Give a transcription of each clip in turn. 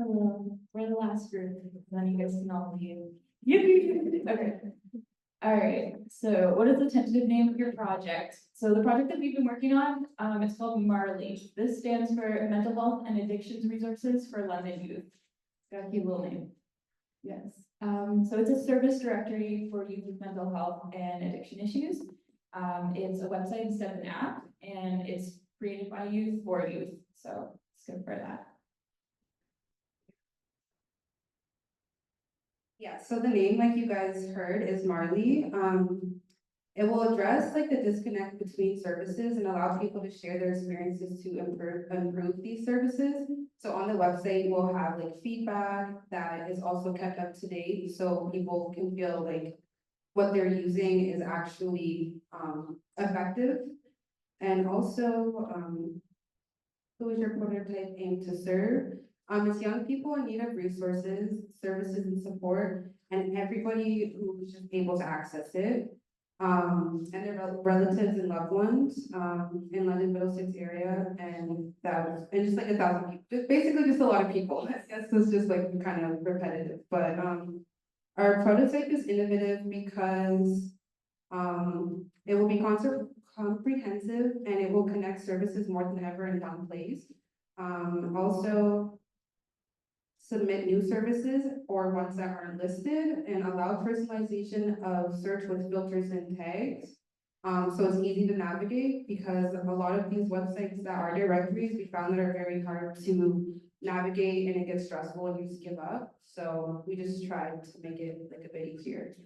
Hello, we're the last group, then you guys can all leave. Okay. All right, so what is the tentative name of your project? So the project that we've been working on, it's called Marley. This stands for Mental Health and Addictions Resources for London Youth. Got a cute little name. Yes. So it's a service directory for youth with mental health and addiction issues. It's a website instead of an app, and it's created by youth for youth. So it's good for that. Yeah, so the name, like you guys heard, is Marley. It will address like the disconnect between services and allow people to share their experiences to improve these services. So on the website, we'll have like feedback that is also kept up to date, so people can feel like what they're using is actually effective. And also, who is your prototype aimed to serve? It's young people in need of resources, services, and support, and everybody who's just able to access it. And their relatives and loved ones in London-Middlesex area, and just like 1,000 people, just basically just a lot of people. I guess it's just like kind of repetitive, but our prototype is innovative because it will be comprehensive and it will connect services more than ever in one place. Also submit new services or ones that aren't listed, and allow personalization of search with filters and tags. So it's easy to navigate, because a lot of these websites that are directories, we found that are very hard to navigate, and it gets stressful and you just give up. So we just tried to make it like a bit easier.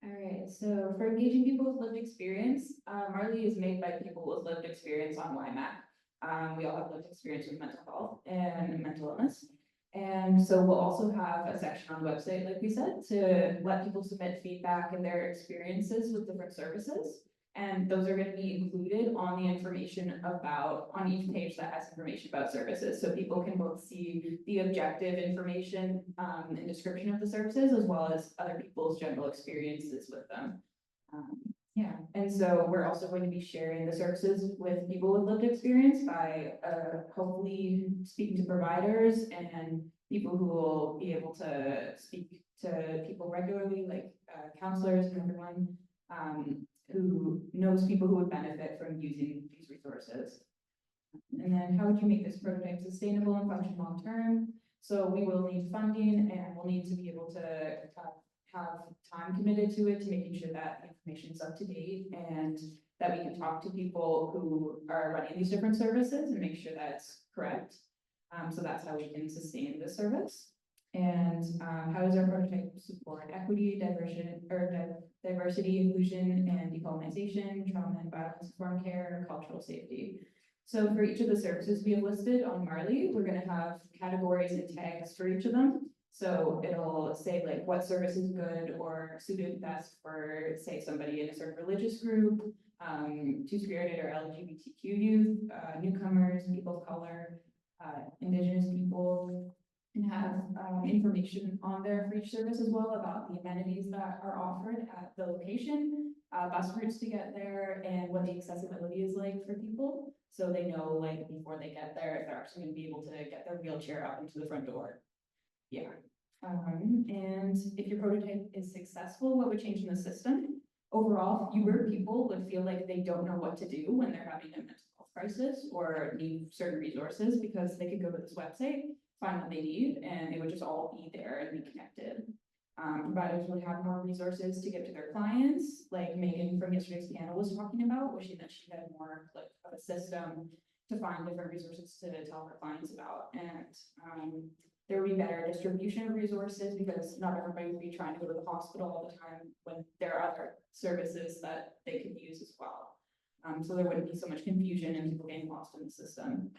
All right, so for engaging people with lived experience, Marley is made by people with lived experience on YMAC. We all have lived experience with mental health and mental illness. And so we'll also have a section on the website, like we said, to let people submit feedback and their experiences with different services. And those are going to be included on the information on each page that has information about services. So people can both see the objective information and description of the services, as well as other people's general experiences with them. Yeah, and so we're also going to be sharing the services with people with lived experience by hopefully speaking to providers and people who will be able to speak to people regularly, like counselors and everyone who knows people who would benefit from using these resources. And then how would you make this prototype sustainable and function long term? So we will need funding, and we'll need to be able to have time committed to it, to making sure that the information is up to date, and that we can talk to people who are running these different services and make sure that's correct. So that's how we can sustain this service. And how does our prototype support equity, diversity, inclusion, and decolonization, trauma and violence-informed care, cultural safety? So for each of the services we have listed on Marley, we're going to have categories and tags for each of them. So it'll say like what service is good or suited best for, say, somebody in a certain religious group, two-spirited or LGBTQ youth, newcomers, people of color, Indigenous people, and have information on there for each service as well about the amenities that are offered at the location, bus routes to get there, and what the accessibility is like for people. So they know, like, before they get there, if they're actually going to be able to get their wheelchair up into the front door. Yeah. And if your prototype is successful, what would change in the system? Overall, fewer people would feel like they don't know what to do when they're having a mental health crisis or need certain resources, because they could go to this website, find what they need, and it would just all be there and be connected. Providers would have more resources to give to their clients, like Megan from yesterday's panel was talking about, wishing that she had more like of a system to find different resources to tell her clients about. And there would be better distribution of resources, because not everybody would be trying to go to the hospital all the time when there are other services that they could use as well. So there wouldn't be so much confusion and people getting lost in the system.